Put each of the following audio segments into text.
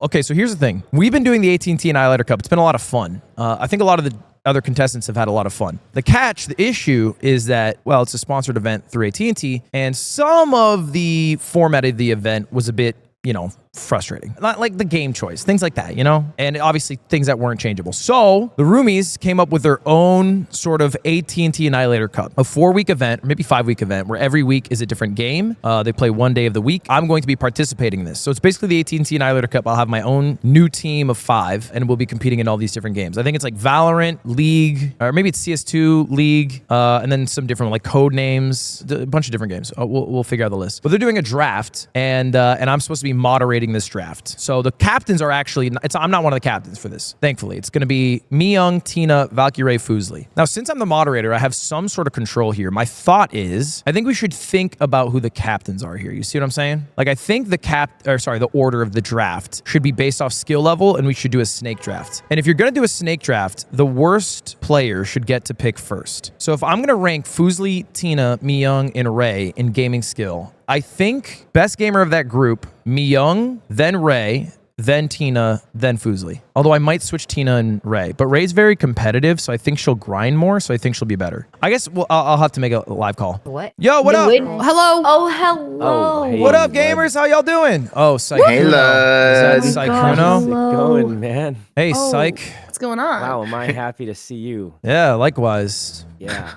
Okay, so here's the thing. We've been doing the AT&T Annihilator Cup. It's been a lot of fun. I think a lot of the other contestants have had a lot of fun. The catch, the issue is that, well, it's a sponsored event through AT&T, and some of the format of the event was a bit, you know, frustrating. Not like the game choice, things like that, you know? And obviously things that weren't changeable. So the roomies came up with their own sort of AT&T Annihilator Cup, a 4-week event, or maybe 5-week event, where every week is a different game. They play one day of the week. I'm going to be participating in this. So it's basically the AT&T Annihilator Cup. I'll have my own new team of 5, and we'll be competing in all these different games. I think it's like Valorant, League, or maybe it's CS2, League, and then some different like code names, a bunch of different games. We'll figure out the list. But they're doing a draft, and I'm supposed to be moderating this draft. So the captains are actually, I'm not one of the captains for this, thankfully. It's going to be Myung, Tina, Valkyrie, Fusli. Now, since I'm the moderator, I have some sort of control here. My thought is, I think we should think about who the captains are here. You see what I'm saying? Like, I think the order of the draft should be based off skill level, and we should do a snake draft. And if you're going to do a snake draft, the worst player should get to pick first. So if I'm going to rank Fusli, Tina, Myung, and Ray in gaming skill, I think best gamer of that group, Myung, then Ray, then Tina, then Fusli. Although I might switch Tina and Ray. But Ray's very competitive, so I think she'll grind more, so I think she'll be better. I guess I'll have to make a live call. What? Yo, what up? Hello. Oh, hello. Oh, hey, What up, gamers? How y'all doing? Oh, Sykkuno. Hey, lad. Is that How's Sykkuno? it going, man? Hey, Syke. What's going on? Wow, am I happy to see you. Yeah, likewise. Yeah.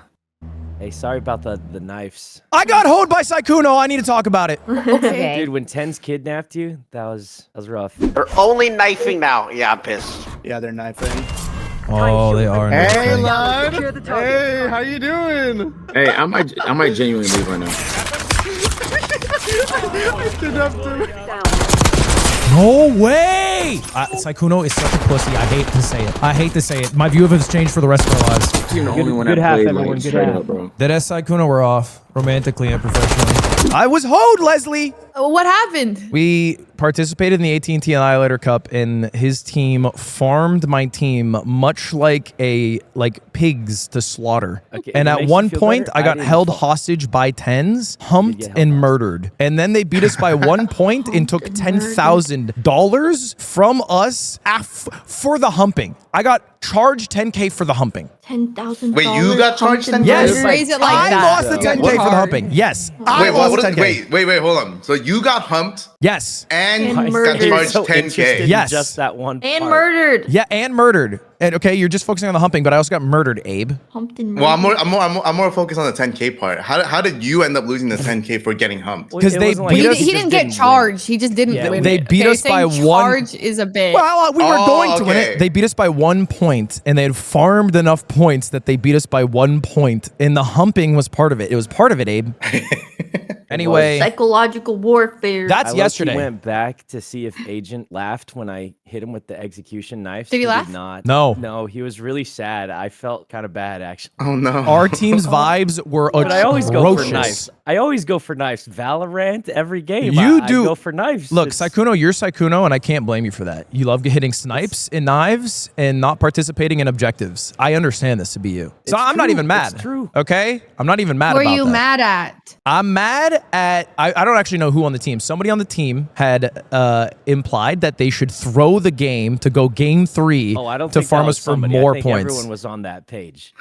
Hey, sorry about the knives. I got hoed by Sykkuno. I need to talk about it. Okay. Dude, when Ten's kidnapped you, that was rough. They're only knifing now. Yeah, I'm pissed. Yeah, they're knifing. Oh, they are. Hey, lad. Hey, how you doing? Hey, I might genuinely leave right now. I kidnapped him. No way! Sykkuno is such a pussy. I hate to say it. I hate to say it. My view of it has changed for the rest of our lives. You're the only one good that half, played, everyone, like, good straight half. up, bro. That as Sykkuno, we're off. Romantically and professionally. I was hoed, Leslie! What happened? We participated in the AT&T Annihilator Cup, and his team farmed my team much like pigs to slaughter. Okay, And it at makes you one feel point, better? I got didn't held fall. hostage by tens, humped, get held and hostage? murdered. And then they beat us by 1 point and took $10,000 from us for the humping. I got charged $10K for the humping. $10,000. Wait, you got charged $10K? Yes. Raise it like I that. lost the 10K for the Hard. humping. Yes. I Wait, lost the 10K. wait, hold on. So you got humped Yes. and And got murdered. charged So 10K. interested in Yes. just that one And part. murdered. Yeah, and murdered. And okay, you're just focusing on the humping, but I also got murdered, Abe. Humped and Well, murdered. I'm more focused on the 10K part. How did you end up losing the 10K for getting humped? Well, 'Cause it they wasn't like beat you us- He just didn't get win. charged. He just didn't Yeah, win. they it. beat Okay, us by saying one- Charge is a bit. Well, we were Oh, going to win okay. it. They beat us by 1 point, and they had farmed enough points that they beat us by 1 point, and the humping was part of it. It was part of it, Abe. Anyway, Psychological warfare. that's I low-key yesterday. went back to see if Agent laughed when I hit him with the execution knife. Did he laugh? Did not. No. No, he was really sad. I felt kind of bad, actually. Oh no. Our team's vibes were But I always go for atrocious. knives. I always go for knives. Valorant, every game. You I do- go for knives. Look, It's- Sykkuno, you're Sykkuno, and I can't blame you for that. You love hitting snipes and knives and not participating in objectives. I understand this to be you. So It's I'm not true. even mad. It's true. Okay? I'm not even mad Who are about you that. mad at? I'm mad at, I don't actually know who on the team. Somebody on the team had implied that they should throw the game to go game 3 Oh, I don't to think farm that us was for somebody. more I think points. Everyone was on that page.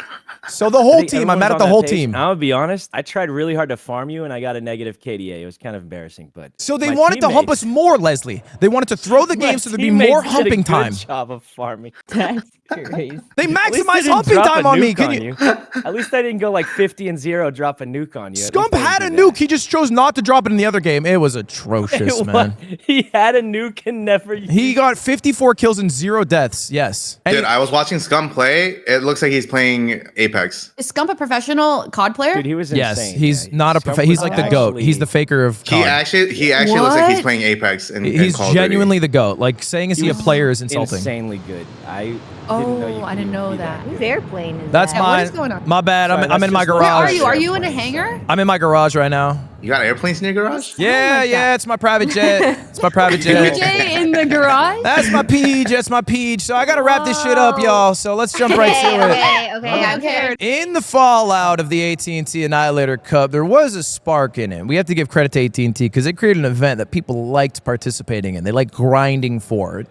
So the I whole think team, everyone I'm mad was at the on whole that page. team. I'm gonna be honest. I tried really hard to farm you, and I got a negative KDA. It was kind of embarrassing, but So they my wanted to hump teammates- us more, Leslie. They wanted to throw the my game so there'd be teammates more did a humping good time. Job of farming. That's crazy. They At least maximized they didn't humping drop time a on me. nuke Can on you? At least I didn't go like 50 and 0, drop a nuke on you. At Scump least I had a didn't do nuke. He just chose not to drop it in the other game. It was that. atrocious, It man. was- He had a nuke and never. He got 54 kills and 0 deaths. Yes. And Dude, I was watching Scum play. It looks like he's playing Apex. Is Scump a professional COD player? Dude, he was yes, insane. he's Yeah, not a Scump prof. He's was like the goat. actually- He's the faker of He COD. actually looks like he's What? playing Apex in He's Call of Duty. genuinely the goat. Like saying is he a player is insulting. insanely good. I didn't know you Oh, I could didn't even know be that. Whose good. airplane is That's that? what my is going on? my bad. Sorry, I'm that's in my just- Where garage. are you? Are you in a hangar? I'm in my garage right now. You got airplanes in your garage? Yeah, yeah, it's my private jet. It's my private jet. PJ in the garage. That's my Peach. That's my Peach. So I got to wrap this shit up, y'all. So let's jump right to it. Okay, I'm scared. In the fallout of the AT&T Annihilator Cup, there was a spark in it. We have to give credit to AT&T because it created an event that people liked participating in. They liked grinding for.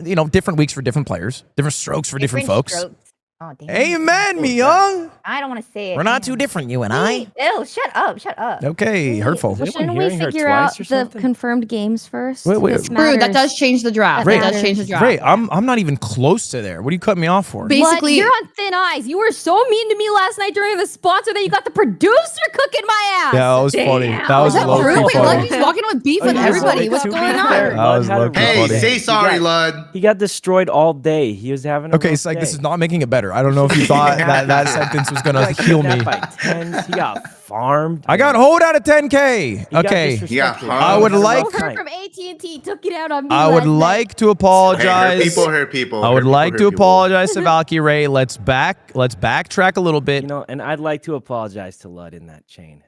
You know, different weeks for different players, different strokes for different folks. strokes. Oh, damn. Amen, me young. I don't want to say it. We're not too different, you and I. Ew, shut up, shut up. Okay, hurtful. Is anyone Shouldn't we hearing her figure out twice or the something? confirmed games first? Wait. This True, that matters. does change the draft. Ray, That does change the draft. Ray, I'm not even close to there. What are you cutting me off for? Basically, You're on thin ice. You were so mean to me last night during the sponsor that you got the producer cooking my ass. Yeah, that was funny. That was is that low true? key Wait, funny. Lucky's walking with beef with yeah, everybody. so What's to be going fair, on? That was Lud had a low-key Hey, funny. say sorry, He Lud. He got destroyed all day. He was having a Okay, rough it's like this day. is not making it better. I don't know if you thought that sentence was gonna heal me. By tens. He got farmed. I got hold out of 10K. He got Okay, disrespected. Yeah, I would Had a like- rough Her night. from AT&T took it out on me. I would last night. like to Hey, apologize. hurt people. I would hurt people, like hurt to people. apologize to Valky Ray. Let's backtrack a little bit. You know, and I'd like to apologize to Lud in that chain.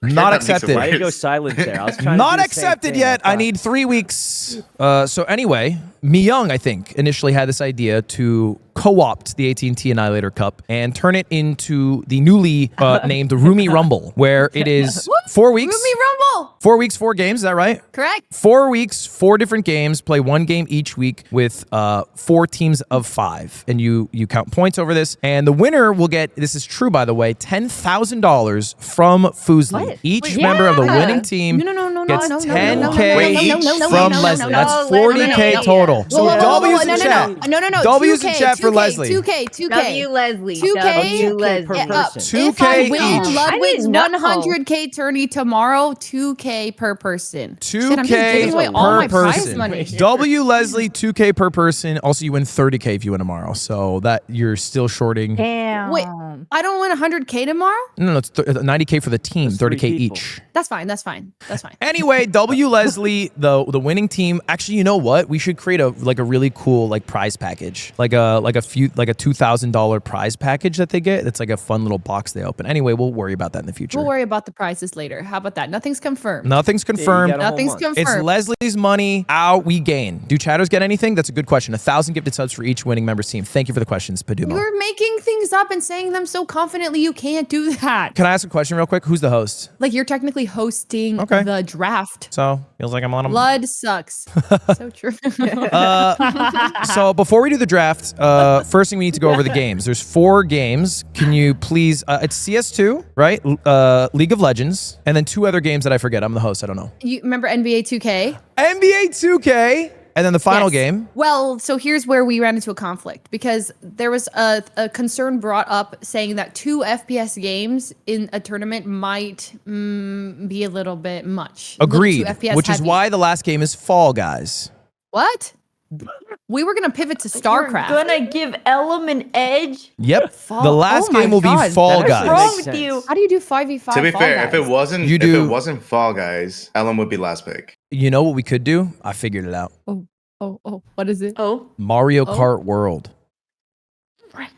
Not That makes it accepted. Why did you go worse. silent there? I was trying Not to do the same accepted thing. yet. I thought- need 3 weeks. So anyway, Mi Young, I think, initially had this idea to co-opt the AT&T Annihilator Cup and turn it into the newly named Roomy Rumble, where it is 4 weeks. Roomy Rumble. 4 weeks, 4 games. Is that right? Correct. 4 weeks, 4 different games. Play 1 game each week with 4 teams of 5, and you count points over this. And the winner will get, this is true by the way, $10,000 from Foosley. What? Each member of the Yeah. winning team No, gets no, 10K from Leslie. That's no, 40K no. total. So Whoa, whoa, whoa, W's whoa, in chat. No. W's in 2K, chat for 2K, Leslie. 2K, 2K. W Leslie. 2K W Leslie. per Yeah, person. if I 2K win each. Ludwig's I didn't know. 100K tourney tomorrow, 2K per person. Shit, I'm just 2K giving away all my per prize person. money. W Leslie, 2K per person. Also, you win 30K if you win tomorrow. So that you're still shorting. Damn. Wait, I don't win 100K tomorrow? No, it's 90K for the team, That's 30K 3 people. each. That's fine. That's fine. Anyway, W Leslie, the winning team. Actually, you know what? We should create a really cool prize package, like a $2,000 prize package that they get. It's like a fun little box they open. Anyway, we'll worry about that in the future. We'll worry about the prizes later. How about that? Nothing's confirmed. Nothing's confirmed. got a whole Nothing's month. confirmed. It's Leslie's money. Out we gain. Do chatters get anything? That's a good question. 1,000 gifted subs for each winning member's team. Thank you for the questions, Padumo. You're making things up and saying them so confidently. You can't do that. Can I ask a question real quick? Who's the host? Like you're technically hosting Okay. the draft. So feels like I'm on them. Blood sucks. So true. So before we do the draft, first thing we need to go over the games. There's 4 games. Can you please? It's CS2, right? League of Legends, and then 2 other games that I forget. I'm the host. I don't know. You remember NBA 2K? NBA 2K, and then the final Yes. game. Well, so here's where we ran into a conflict because there was a concern brought up saying that 2 FPS games in a tournament might be a little bit much. A little too Agreed. FPS Which is heavy. why the last game is Fall Guys. What? We were gonna pivot to StarCraft. You're gonna give Ellum an edge? Yep. Fall- The last oh my game will God, be Fall that Guys. actually What's wrong makes with you? sense. How do you do 5v5? To be Fall fair, Guys? if it wasn't You do- Fall Guys, Ellen would be last pick. You know what we could do? I figured it out. Oh, what is it? Oh. Mario Kart World. Frick.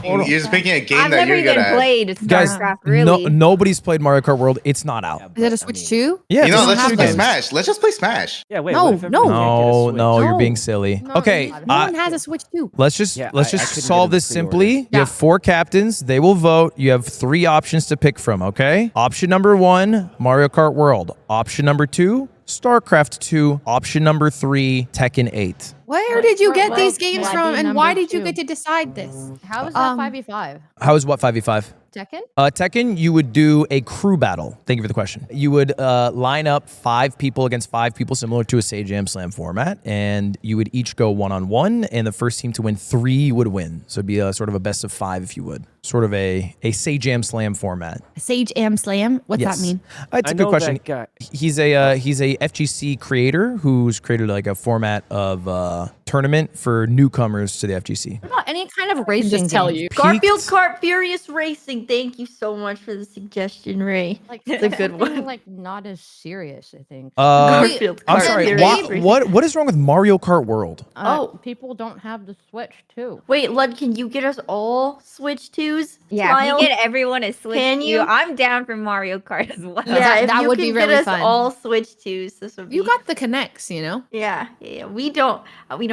You're just picking a game I've that never you're good even at. played Guys, StarCraft, really. nobody's played Mario Kart World. It's not out. Is it a Switch 2? Yeah, You know, it's let's two just play games. Smash. Let's just play Smash. Yeah, wait. No, what if no. everyone can't get a No, Switch? no, you're No. being silly. No, Okay, No one has a Switch 2. let's just Yeah, let's I just couldn't solve get it this pre-ordered. simply. You Yeah. have 4 captains. They will vote. You have 3 options to pick from. Okay. Option number 1, Mario Kart World. Option number 2, StarCraft 2. Option number 3, Tekken 8. Where did you get Well, these games why from, be and why number did you 2? get to decide this? How is that Um, 5v5? How is what 5v5? Tekken? Tekken, you would do a crew battle. Thank you for the question. You would line up 5 people against 5 people, similar to a Say Jam Slam format, and you would each go 1-on-1, and the first team to win 3 would win. So it'd be a sort of a best of 5, if you would. Sort of a Say Jam Slam format. Sage Am Slam? What's Yes. that mean? It's a I good know question. that guy. He's a FGC creator who's created like a format of tournament for newcomers to the FGC. What about any kind of racing Just tell game? you. Garfield Kart Furious Racing. Thank you so much for the suggestion, Ray. Like, It's a good something, one. Like, not as serious, I think. Garfield I'm Kart sorry. Furious Racing. What is wrong with Mario Kart World? Oh. People don't have the Switch, too. Wait, Lud, can you get us all Switch 2? twos. Yeah, Smile. if you get everyone to switch Can to you? I'm down for Mario Kart as well. Yeah, if that you would can be get really us fun. all switch twos, this would be. You got the connects, you know? Yeah. We don't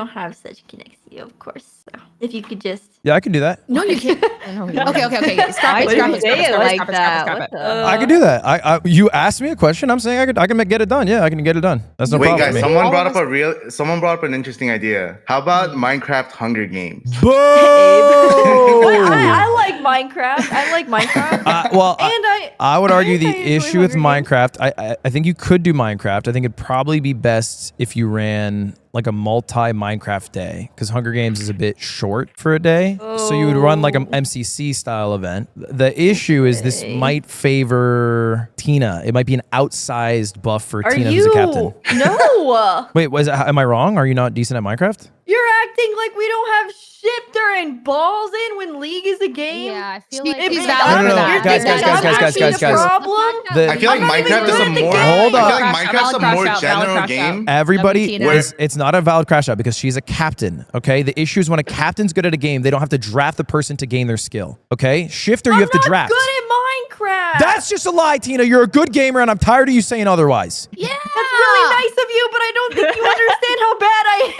have such connects, of course. So if you could just. Yeah, I can do that. No, you can't. Okay. Scrap Why it, do scrap you it, say it scrap it, like scrap it, that? scrap it, What scrap it. the- I can do that. You asked me a question. I'm saying I can get it done. Yeah, I can get it done. That's no Wait, problem guys, for me. someone brought up an interesting idea. How about Minecraft Hunger Games? Boo! I like Minecraft. I like Minecraft. I would argue the I enjoy issue with Hunger Games. Minecraft, I think you could do Minecraft. I think it'd probably be best if you ran like a multi-Minecraft day, because Hunger Games is a bit short for a day. So you would run like an MCC style event. The issue is this might favor Tina. It might be an outsized buff for Are Tina you? who's a captain. No. Wait, am I wrong? Are you not decent at Minecraft? You're acting like we don't have shit during balls in when League is a game. Yeah, I feel She- like It she's makes valid up for that. You're Guys, thinking guys, I'm guys, actually guys, the guys. problem. The- I feel like I'm not even Minecraft is good a at the more. game. Hold I up. feel like Minecraft's a more general game. Everybody, Tina. it's not a valid crash out because she's a captain, okay? The issue is when a captain's good at a game, they don't have to draft the person to gain their skill, okay? Shifter, you have to draft. I'm not good at Minecraft. That's just a lie, Tina. You're a good gamer, and I'm tired of you saying otherwise. That's really nice of you, but I don't think you understand how bad I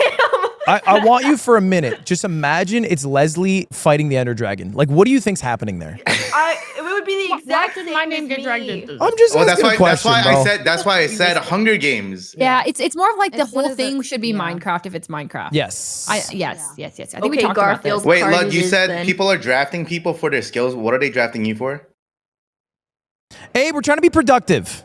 am. I want you for a minute. Just imagine it's Leslie fighting the Ender Dragon. Like, what do you think's happening there? It would be the exact same my name as get me. dragged into I'm just Well, asking a question, bro. that's why I said Hunger Games. Yeah, it's more of like the It's one whole of the- thing should be yeah. Minecraft if it's Minecraft. Yes. Yes. I think we Okay, talked about Garfield. this. Wait, Card Lud, it you is said then. people are drafting people for their skills. What are they drafting you for? Hey, we're trying to be productive.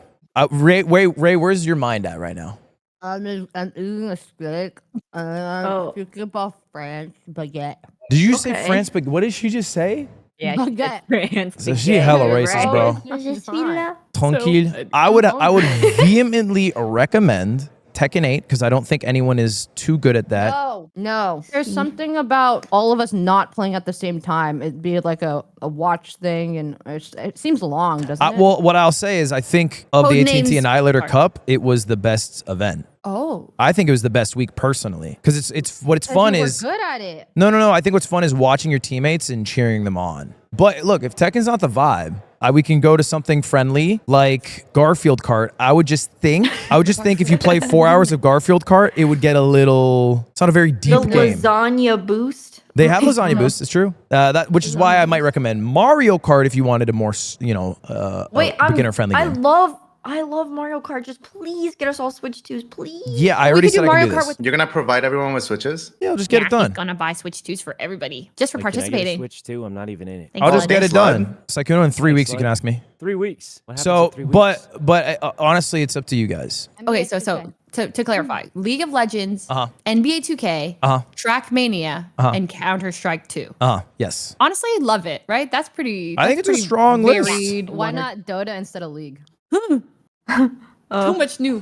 Ray, where's your mind at right now? I'm eating a steak and Oh. I'm thinking about French baguette. Did you say Okay. France? But what did she just say? Yeah, Baguette. So she hella racist, bro. Tranquille. I would vehemently recommend Tekken 8 because I don't think anyone is too good at that. No. There's something about all of us not playing at the same time. It'd be like a watch thing, and it seems long, doesn't it? Well, what I'll say is I think of the Codenames AT&T Annihilator are- Cup, it was the best event. Oh. I think it was the best week personally because it's fun You were is good at it. no. I think what's fun is watching your teammates and cheering them on. But look, if Tekken's not the vibe, we can go to something friendly like Garfield Kart. I would just think if you play 4 hours of Garfield Kart, it would get a little. It's not a very deep The game. lasagna boost. They have lasagna boost. It's true. Which is why I might recommend Mario Kart if you wanted a more beginner friendly game. I love Mario Kart. Just please get us all Switch 2s, please. Yeah, I already said I can do this. You're gonna provide everyone with switches? Yeah, I'll just get it done. He's gonna buy Switch 2s for everybody just for Like, can I get a participating. Switch 2? I'm not even in it. Thank I'll God. just get it done. Sykkuno, in 3 weeks you can ask me. 3 weeks. What happens So, in 3 weeks? but honestly, it's up to you guys. Okay, so to clarify, League of Legends, NBA 2K, Trackmania, and Counter Strike 2. Yes. Honestly, love it. Right? That's pretty. I think that's it's a pretty strong list. varied. Why not Dota instead of League? Too much new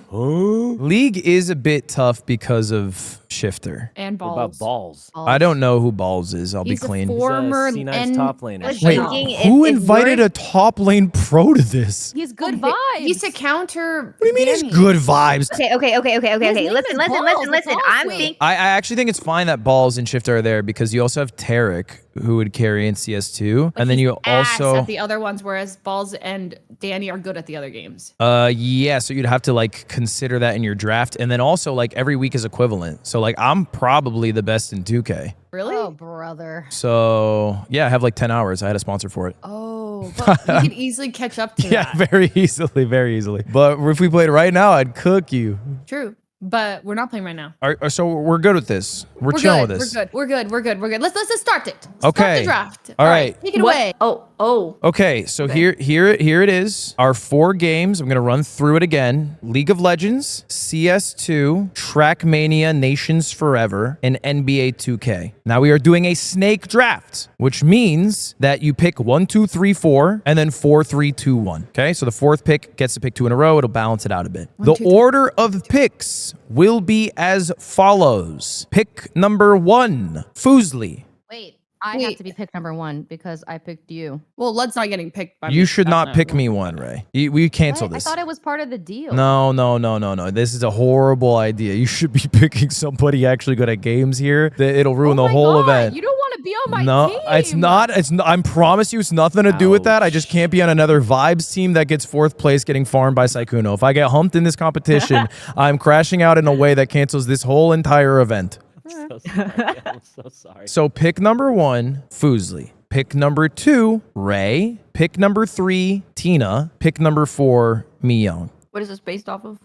League is a bit tough because of Shifter. and What balls. about balls? I don't know who Balls is. I'll He's be a clean. former C nice N- top laner. Wait, Wait, thinking who if invited we're- a top lane pro to this? He's good Okay, vibes. He's a counter. What do you mean it's Danny. good vibes? Okay. His name Listen. is Balls, that's I'm awesome. thinking. I actually think it's fine that Balls and Shifter are there because you also have Tarek who would carry in CS2. But And then he's you ass also at the other ones, whereas Balls and Danny are good at the other games. yeah, so you'd have to like consider that in your draft. And then also like every week is equivalent. So like I'm probably the best in 2K. Really? Oh, brother. So yeah, I have like 10 hours. I had a sponsor for it. Oh, but we could easily catch up to Yeah, that. very easily. But if we played right now, I'd cook you. True. But we're not playing right now. So we're good with this. We're chilling good. with this. We're good. Let's start it. Start Okay. the draft. All right. Take it What? away. Oh. Okay, so here it is. Our 4 games. I'm gonna run through it again. League of Legends, CS2, Trackmania, Nations Forever, and NBA 2K. Now we are doing a snake draft, which means that you pick 1, 2, 3, 4, and then 4, 3, 2, 1. Okay, so the 4th pick gets to pick 2 in a row. It'll balance it out a bit. The order of picks will be as follows. Pick number 1, Foosley. Wait, I have to be pick number 1 because I picked you. Well, Lud's not getting picked by me. You should That's not pick me one, Ray. We cancel What? I this. thought it was part of the deal. No. This is a horrible idea. You should be picking somebody actually good at games here. It'll ruin the whole event. You don't want to be on my No, team. it's not. I promise you, it's nothing to do with that. I just can't be on another vibes team that gets 4th place getting farmed by Sykkuno. If I get humped in this competition, I'm crashing out in a way that cancels this whole entire event. So sorry. I'm so sorry. So pick number 1, Fuslie. Pick number 2, Ray. Pick number 3, Tina. Pick number 4, Miyoung. What is this based off of?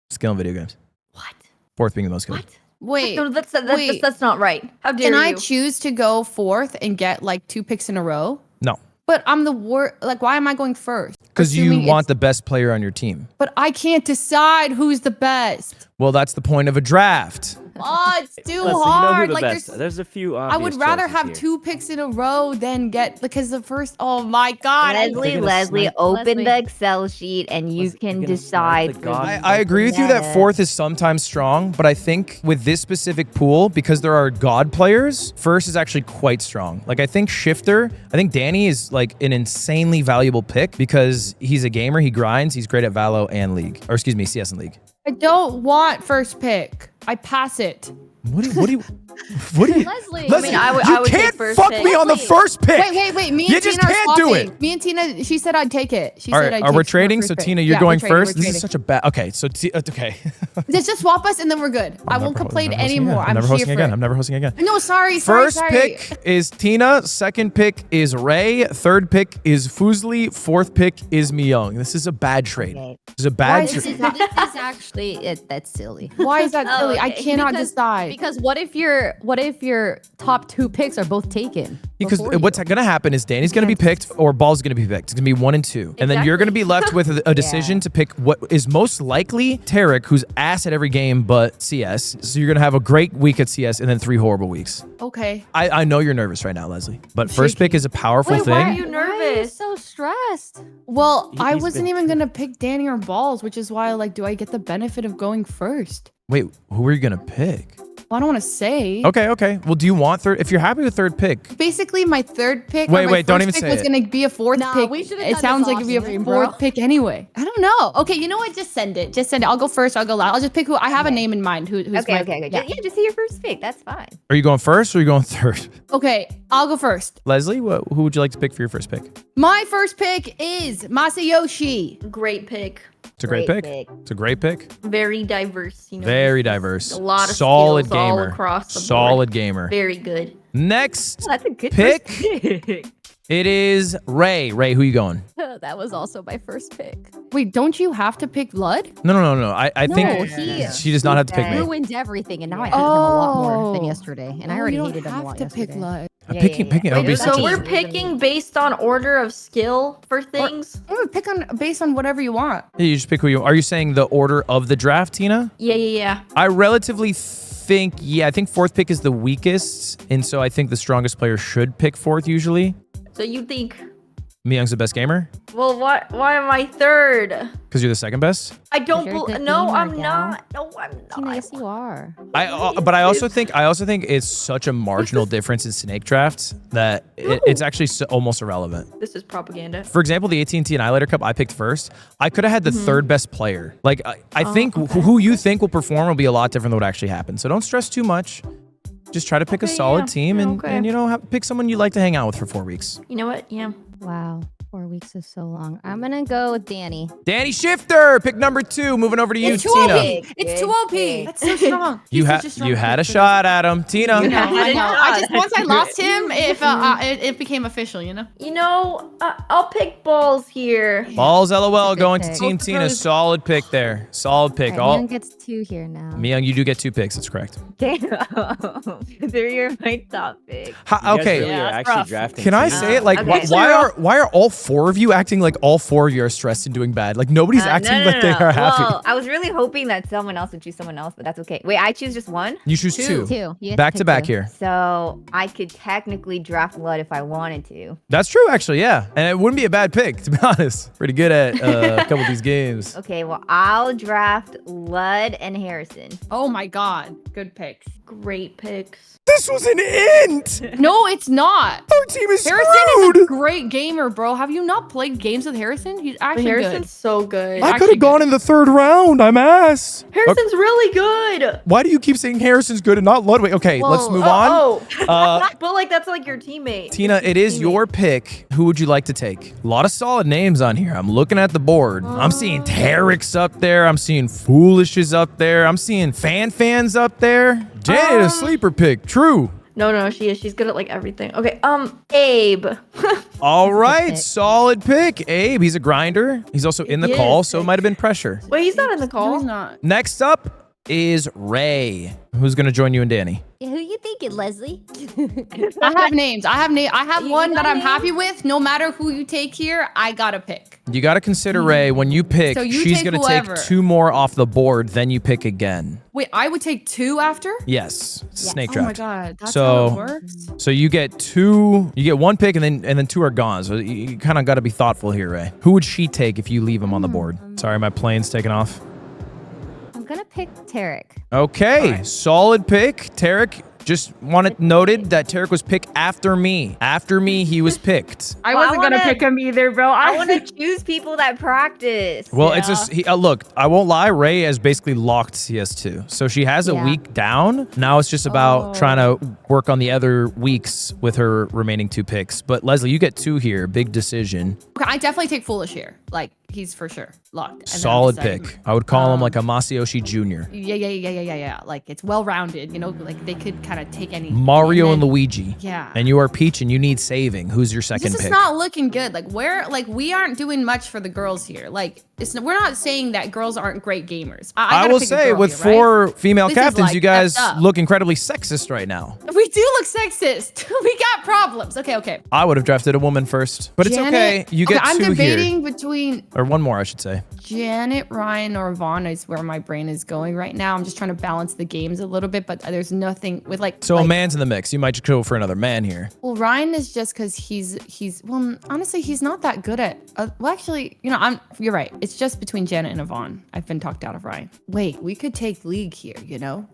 Skill in video games. What? 4th being the most skilled. What? Wait. No, that's wait. that's not right. How dare Can you? I choose to go 4th and get like 2 picks in a row? No, But I'm the worst. Like, why am I going first? because you Assuming want it's- the best player on your team. But I can't decide who's the best. Well, that's the point of a draft. Oh, it's too Leslie, hard. you know who the Like, best. There's a few I would obvious rather choices have here. 2 picks in a row than get because the first. Oh my god! Leslie, open Leslie. the Excel sheet and you Leslie, can you're gonna decide. snipe the god- I agree with you that Yeah. 4th is sometimes strong, but I think with this specific pool, because there are god players, 1st is actually quite strong. Like, I think Shifter, I think Danny is like an insanely valuable pick because he's a gamer, he grinds, he's great at Valo and League. Or excuse me, CS and League. I don't want first pick. I pass it. What do you Leslie. Leslie, I would you take can't first fuck pick. me on the first pick. Wait. Me You and just Tina are can't do swapping. it. Me and Tina, she said I'd take it. She All said right, I'd are take we it for trading? first So pick. Tina, you're Yeah, going we're trading, first. we're This is trading. such a bad. Okay, so okay. Just swap us and then we're good. I won't complain anymore. I'm I'm never here hosting for again. it. I'm never hosting again. No, sorry. First sorry. pick is Tina. 2nd pick is Ray. 3rd pick is Fuslie. 4th pick is Miyoung. This is a bad trade. Okay. This is a bad Why trade. This is actually that's silly. Why is that Oh, silly? I okay. cannot Because- decide. Because what if your top 2 picks are both taken? Because before what's you? going to happen is Danny's going to be picked or Ball's going to be picked. It's going to be 1 and 2. And then you're going to be left with a decision to pick what is most likely Tarek, who's ass at every game but CS. So you're going to have a great week at CS and then 3 horrible weeks. Okay. I know you're nervous right now, Leslie. But first pick is a powerful Wait, thing. why are you Why are you nervous? so stressed? Well, I He's wasn't been even gonna pick Danny or Balls, which is why, like, do I get the benefit of going first? Wait, who are you going to pick? Well, I don't want to say. Okay. Well, do you want 3rd? If you're happy with 3rd pick, Basically, my 3rd pick. Wait, or my don't first even pick say was it. gonna be a 4th Nah, pick. we should've It done sounds this like it'd be a off stream, 4th bro. pick anyway. I don't know. Okay, you know what? Just send it. Just send it. I'll go first. I'll go last. I'll just pick who. I have a name in mind. Who's Okay, my, okay. Yeah. Yeah, just say your first pick. That's fine. are you going first or are you going 3rd? Okay, I'll go first. Leslie, who would you like to pick for your first pick? My first pick is Masayoshi. Great pick. It's a great Great pick. pick. It's a great pick. Very diverse. You know. Very he's diverse. A lot of solid skills all gamer. across the board. Solid gamer. Very good. Next Oh, that's a good pick. first pick. It is Ray. Ray, who you going? That was also my first pick. Wait, don't you have to pick Lud? No. I No, think he she does not have to pick me. ruined everything, and now I hate him a lot more than Oh. yesterday. And I Oh, already you don't hated him a have lot to yesterday. pick Lud. Picking yeah. it would be Wait, such so a we're picking based on order of skill for things? I'm gonna pick on based on whatever you want. Yeah, you just pick who you. Are you saying the order of the draft, Tina? Yeah. I relatively think I think 4th pick is the weakest, and so I think the strongest player should pick 4th usually. So you think, Miyoung's the best gamer well, why am I 3rd? because you're the 2nd best. I don't You're a good no, gamer, I'm gal. not. No, I'm Tina, not. yes, you are. But I also think it's such a marginal difference in snake drafts that it's actually almost irrelevant. This is propaganda. For example, the AT&T Annihilator Cup I picked first. I could have had the 3rd best player. Like I think who you think will perform will be a lot different than what actually happened. So don't stress too much. Just try to pick a solid yeah. team and, Okay. and you know pick someone you like to hang out with for 4 weeks. You know what? Yeah. Wow. 4 weeks is so long. I'm gonna go with Danny. Danny Shifter, pick number 2. Moving over to you, It's too Tina. OP. It's too OP. Good That's so strong. You He's had such a strong you had a pick for shot at him, Tina. this. I know. I just once I shot. lost him, it became official. You know. You know, I'll pick balls here. Balls, LOL, Good going to pick. Team Tina. Solid pick there. Solid pick. All right, All Miyoung gets 2 here now. Miyoung, you do get 2 picks. That's correct. Damn. They're my top pick. You guys Okay. really are actually drafting Can I teams. say it? Like, Okay. why are all 4 of you acting like all 4 of you are stressed and doing bad? Like nobody's acting like they are happy. Well, I was really hoping that someone else would choose someone else, but that's okay. Wait, I choose just one? You choose 2. 2. You get Back to pick back 2. here. So I could technically draft Lud if I wanted to. That's true, actually. Yeah, and it wouldn't be a bad pick, to be honest. Pretty good at a couple of these games. Okay, well, I'll draft Lud and Harrison. Oh my God, good picks. Great picks. This was an int. No, it's not. Our team is Harrison screwed. is a great gamer, bro. Have you not played games with Harrison? He's actually Harrison's good. so good. I could have gone in the 3rd round. I'm ass. Harrison's really good. Why do you keep saying Harrison's good and not Ludwig? Okay, let's move on. But like that's like your teammate. Tina, it is your pick. Who would you like to take? A lot of solid names on here. I'm looking at the board. I'm seeing Tarek's up there. I'm seeing Foolish is up there. I'm seeing Fans up there. Janet, a sleeper pick. True. No, she is. She's good at like everything. Okay, Abe. All right, solid pick. Abe, he's a grinder. He's also in the call, so it might have been pressure. Wait, he's not in the call. No, he's not. Next up is Ray. Who's going to join you and Danny? Who you thinking, Leslie? I have names. I have one that I'm happy with. No matter who you take here, I gotta pick. You got to consider Ray. When you pick, So you she's take going to take whoever. 2 more off the board, then you pick again. Wait, I would take 2 after? Yes, it's a snake Oh my draft. god, that's So- how it works. So you get 2, you get 1 pick, and then 2 are gone. So you kind of got to be thoughtful here, Ray. Who would she take if you leave him on the board? Sorry, my plane's taking off. I'm gonna pick Tarek. Okay, solid pick. Tarek, just wanted noted that Tarek was picked after me. After me, he was picked. I Well, I wasn't gonna wanna- pick him either, bro. I want to choose people that practice. Well, it's just look. I won't lie. Ray has basically locked CS2, so she has a Yeah. week down. Now it's just about trying to work on the other weeks with her remaining 2 picks. But Leslie, you get 2 here. Big decision. Okay, I definitely take Foolish here. Like, he's for sure locked. And then I'm Solid deciding- pick. I would call him like a Masayoshi Jr. Yeah. Like, it's well-rounded, you know? Like, they could kind of take any... Mario and then- Luigi. Yeah. And you are Peach, and you need saving. Who's your second This is pick? not looking good. Like, we aren't doing much for the girls here. Like, we're not saying that girls aren't great gamers. I I gotta will pick a say, girl with here, right? 4 female This is, captains, like, you guys effed up. look incredibly sexist right now. We do look sexist. We got problems. Okay. I would have drafted a woman first, but it's okay. You get I'm 2 debating here. between Or 1 more, I should say. Janet, Ryan, or Vaughn is where my brain is going right now. I'm just trying to balance the games a little bit, but there's nothing with like. So a like, man's in the mix. You might just go for another man here. Well, Ryan is just because he's well, honestly, he's not that good at. Well, actually, you're right. It's just between Janet and Yvonne. I've been talked out of Ryan. Wait, we could take League here.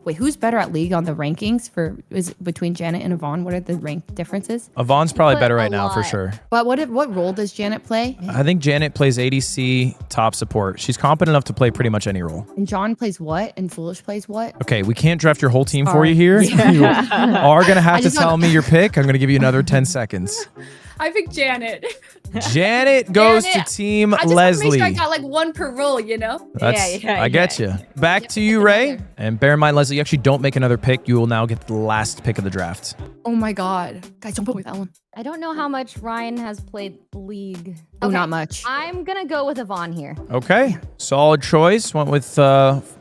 Wait, who's better at League on the rankings is between Janet and Yvonne? What are the rank differences? Yvonne's probably But better a right now for lot. sure. But what role does Janet play? I think Janet plays ADC, top support. She's competent enough to play pretty much any role. And John plays what? And Foolish plays what? Okay, we can't draft your whole team for Sorry. you here. You are going to have to just tell want- me your pick. I'm going to give you another 10 seconds. I picked Janet. Janet goes Janet. to Team I just want to Leslie. make sure I got like 1 per role, That's, Yeah, I get you. Back to you, Ray. And bear in mind, Leslie, you actually don't make another pick. You will now get the last pick of the draft. Oh my god. Guys, don't put me with that one. I don't know how much Ryan has played League. Oh, not much. I'm gonna go with Yvonne here. Okay, solid choice. Went with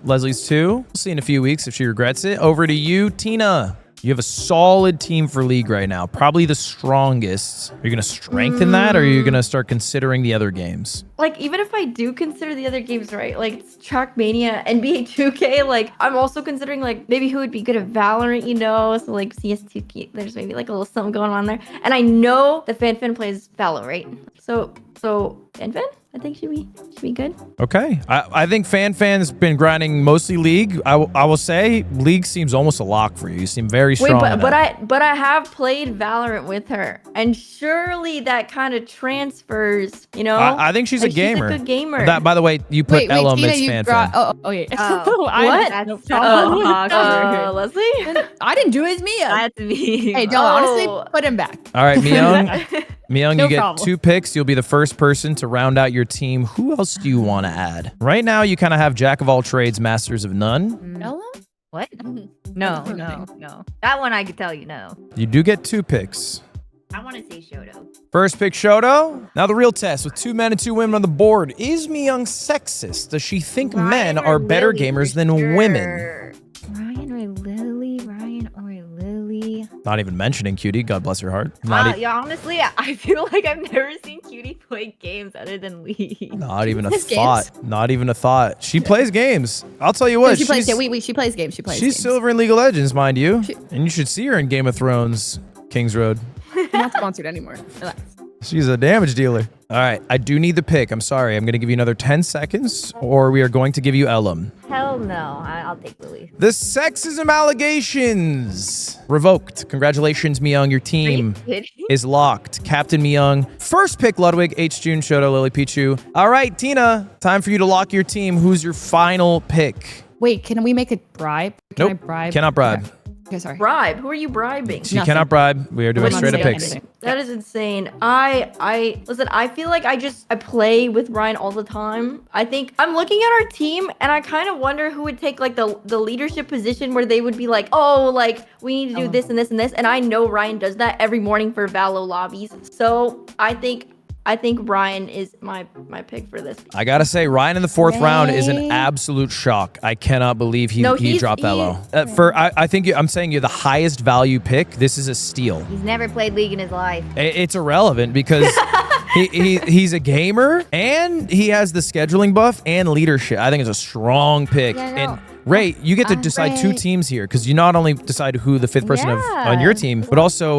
Leslie's 2. We'll see in a few weeks if she regrets it. Over to you, Tina. You have a solid team for League right now, probably the strongest. Are you going to strengthen that, or are you going to start considering the other games? Like, even if I do consider the other games, right? Like, it's Trackmania, NBA 2K, like, I'm also considering, like, maybe who would be good at Valorant, So, like, CS2K, there's maybe, like, a little something going on there. And I know that FanFan plays Valor, right? So FanFan? I think should be good. Okay. I think FanFan's been grinding mostly League. I will say League seems almost a lock for you. You seem very strong. Wait, in but that. I have played Valorant with her, and surely that kind of transfers, I think she's Like, a gamer. She's a good gamer. That, by the way, you put Wait, Ella Tina, amidst you FanFan. brought. Oh, yeah. What? Leslie? I didn't do his Mia. That's me. Hey, don't honestly put him back. All right, Myung. Myung, No you get problem. 2 picks. You'll be the first person to round out your team. Who else do you want to add? Right now, you kind of have jack of all trades, masters of none. Ella? What? No. That one I could tell you no. You do get 2 picks. I want to say Shoto. First pick, Shoto. Now the real test with 2 men and 2 women on the board. Is Myung sexist? Does she think men are better gamers than women? Ryan or Lily? Not even mentioning Cutie. God bless her heart. Yeah, honestly, I feel like I've never seen Cutie play games other than League. Not even a plays thought. games. Not even a thought. She plays games. I'll tell you what. She plays. she's- Yeah, she plays games. She plays. She's games. silver in League of Legends, mind you. And you should see her in Game of Thrones, King's Road. Not sponsored anymore. Relax. She's a damage dealer. All right, I do need the pick. I'm sorry. I'm going to give you another 10 seconds, or we are going to give you Ellum. Hell no. I'll take Lily. The sexism allegations revoked. Congratulations, Myung. Your team is locked. Captain Myung. First pick, Ludwig, H. June, Shoto, Lily Pichu. All right, Tina, time for you to lock your team. Who's your final pick? Wait, can we make a bribe? Can Nope. I bribe? Cannot bribe. Okay, sorry. Bribe? Who are you bribing? She cannot bribe. We are doing I'm not straight up saying picks. anything. That is insane. I listen, I feel like I play with Ryan all the time. I think I'm looking at our team and I kind of wonder who would take like the leadership position where they would be like, oh, like we need to do this and this and this. And I know Ryan does that every morning for Valo lobbies. So I think Ryan is my pick for this. I gotta say, Ryan in the fourth round is an absolute shock. I cannot believe he dropped that low. I think I'm saying you're the highest value pick. This is a steal. He's never played League in his life. It's irrelevant because he's a gamer and he has the scheduling buff and leadership. I think it's a strong pick. Yeah, no. And Ray, you get to decide two Ray. teams here because you not only decide who the fifth person Yeah. on your team, but also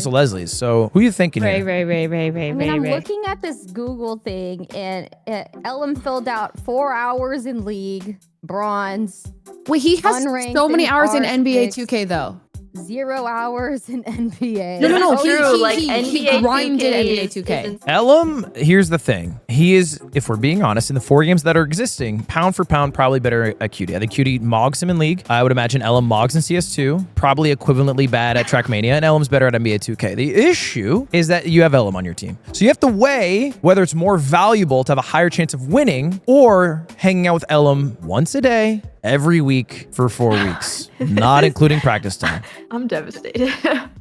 Leslie's. So who are you thinking Ray, here? Ray. I mean, I'm looking at this Google thing, and Ellum filled out 4 hours in League, bronze, Wait, he has Unranked so many in hours in NBA R6. 2K though. 0 hours in NBA. No. That's true. Like, He NBA grinded 2K NBA is 2K. insane. Ellum, here's the thing. He is, if we're being honest, in the 4 games that are existing, pound for pound, probably better at Cutie. I think Cutie mogs him in League. I would imagine Ellum mogs in CS2, probably equivalently bad at Trackmania, and Ellum's better at NBA 2K. The issue is that you have Ellum on your team. So you have to weigh whether it's more valuable to have a higher chance of winning or hanging out with Ellum once a day, every week for 4 weeks, not including practice time. I'm devastated.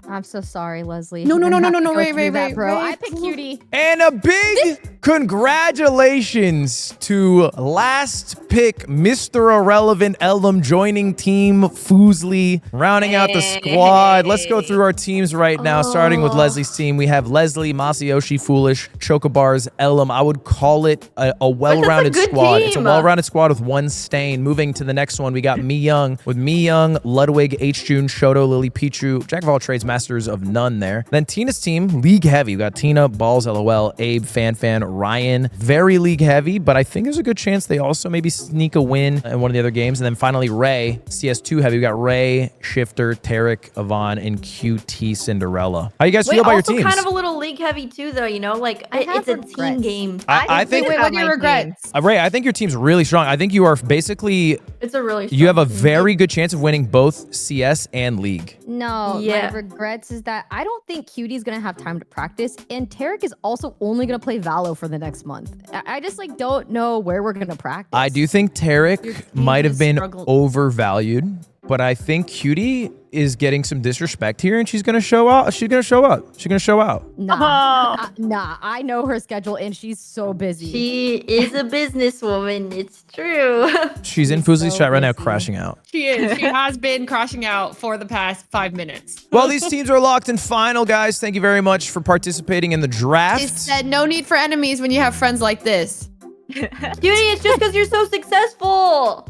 I'm so sorry, Leslie. No, We're gonna have to go Ray, through that, Ray, bro. Ray, I picked Cutie. And a big congratulations to last pick, Mr. Irrelevant Ellum joining Team Foosley, rounding out the squad. Let's go through our teams right now, starting with Leslie's team. We have Leslie, Masayoshi, Foolish, Chocobars, Ellum. I would call it a well-rounded good squad. It's a team. well-rounded squad with one stain. Moving to the next one, we got Myung with Myung, Ludwig, H. June, Shoto, Lily, Pichu, Jack of all trades, masters of none there. Then Tina's team, League heavy. We got Tina, Balls, LOL, Abe, Fan, Ryan. Very League heavy, but I think there's a good chance they also maybe sneak a win in one of the other games. And then finally, Ray, CS2 heavy. We got Ray, Shifter, Tarek, Avon, and QT Cinderella. How you guys feel about your also teams? kind of a little league heavy too, though. You know, like it's a team game. I think Wait, what do you regret? Ray, I think your team's really strong. I think you are basically It's a really. you have a strong team. very good chance of winning both CS and League. No, Yeah. my regrets is that I don't think Cutie's gonna have time to practice, and Tarek is also only gonna play Valo for the next month. I just like don't know where we're gonna practice. I do think Tarek might have is been struggling. overvalued, but I think Cutie is getting some disrespect here, and she's gonna show out. She's gonna show up. She's gonna show out. Nah, nah. I know her schedule, and she's so busy. She is a businesswoman. It's true. She's in Fuzzy's chat right now, crashing out. She is. She has been crashing out for the past 5 minutes. Well, these teams are locked in final, guys. Thank you very much for participating in the She draft. said no need for enemies when you have friends like this. Cutie, it's just because you're so successful.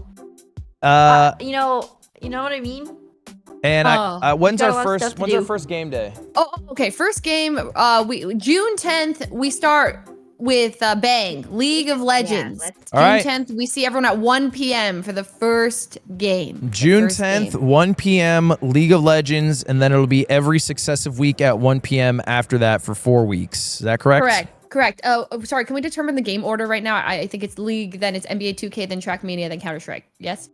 You know what I mean? And when's got a our lot of first? stuff to When's our do. first game day? Oh, okay. First game, we June 10th, we start with Bang, League of Legends. let's- All right. June 10th, we see everyone at 1 p.m. for the first game. The June first 10th, game. 1 p.m. League of Legends, and then it'll be every successive week at 1 p.m. after that for 4 weeks. Is that correct? Correct. Oh, sorry. Can we determine the game order right now? I think it's League, then it's NBA 2K, then Trackmania, then Counter-Strike. Yes?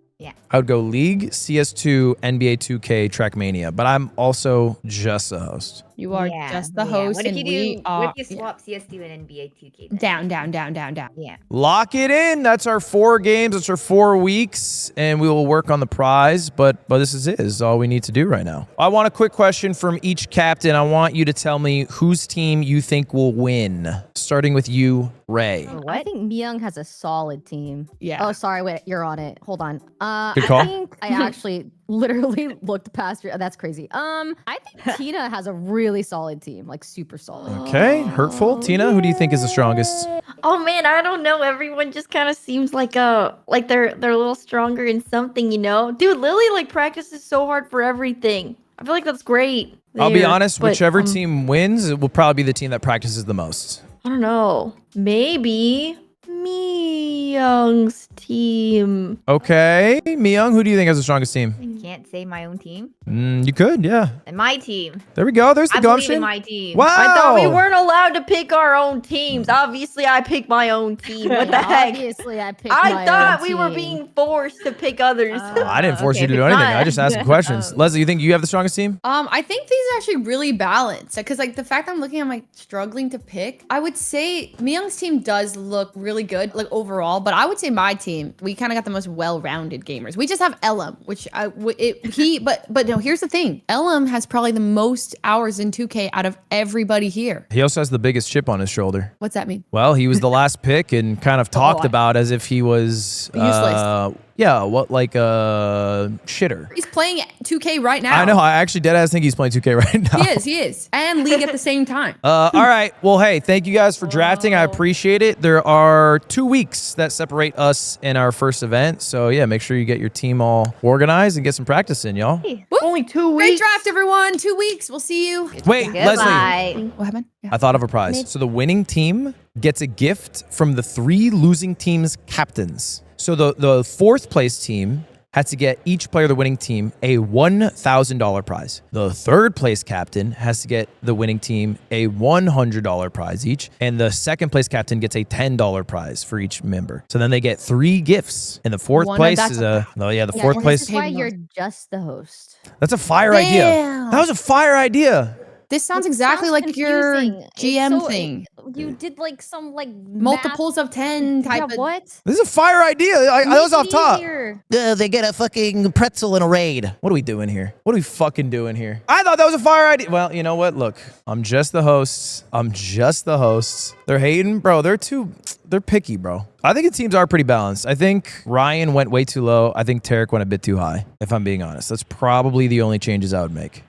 I would go League, CS2, NBA 2K, Trackmania, but I'm also just a host. You are just the host, What if and you we do? are What if you swap CS2 and NBA 2K? then? down. Yeah. Lock it in. That's our 4 games. That's our 4 weeks, and we will work on the prize. But this is it. This is all we need to do right now. I want a quick question from each captain. I want you to tell me whose team you think will win. Starting with you, Ray. I think Myung has a solid team. Yeah. Oh, sorry. Wait, you're on it. Hold on. Good call. I think I actually literally looked past your. That's crazy. I think Tina has a really solid team, like super solid. Okay, hurtful. Tina, who do you think is the strongest? Oh man, I don't know. Everyone just kind of seems like they're a little stronger in something, you know? Dude, Lily like practices so hard for everything. I feel like that's great. I'll be there, honest, but, whichever team wins, it will probably be the team that practices the most. I don't know. Maybe me. Young's team. Okay, Myung, who do you think has the strongest team? I can't say my own team. You could, yeah. And my team. There we go. There's the I believe in gumption. my team. Wow. I thought we weren't allowed to pick our own teams. Obviously, I picked my own team. What the heck? Obviously, I picked I my thought own we were team. being forced to pick others. I didn't force Okay, you to do but anything. fine. I just asked questions. Oh. Leslie, you think you have the strongest team? I think these are actually really balanced because like the fact that I'm looking, I'm like struggling to pick. I would say Myung's team does look really good, like overall, but I would say my team, we kind of got the most well-rounded gamers. We just have Elam, which but no, here's the thing. Elam has probably the most hours in 2K out of everybody here. He also has the biggest chip on his shoulder. What's that mean? Well, he was the last pick and kind of talked about as if he was Useless. Yeah, what like a shitter. He's playing 2K right now. I know. I actually deadass think he's playing 2K right now. He is. And League at the same time. All right. Well, hey, thank you guys for drafting. I appreciate it. There are 2 weeks that separate us in our first event. So, yeah, make sure you get your team all organized and get some practice in, y'all. Only 2 weeks. Great draft, everyone. 2 weeks. We'll see you. Wait, Leslie. Goodbye. What happened? Yeah. I thought of a prize. So the winning team gets a gift from the 3 losing teams' captains. So the fourth place team had to get each player of the winning team a $1,000 prize. The third place captain has to get the winning team a $100 prize each. And the second place captain gets a $10 prize for each member. So then they get 3 gifts. And the fourth place is the fourth place. This is why you're just the host. That's a fire idea. Damn. That was a fire idea. This sounds It exactly sounds like your confusing. It's GM so- thing. You did like some like Multiples of 10 type Yeah, of. what? This is a fire idea. That was off top. Easier. They get a fucking pretzel in a raid. What are we doing here? What are we fucking doing here? I thought that was a fire idea. Well, you know what? Look, I'm just the hosts. They're hating, bro. They're picky, bro. I think the teams are pretty balanced. I think Ryan went way too low. I think Tarek went a bit too high, if I'm being honest. That's probably the only changes I would make.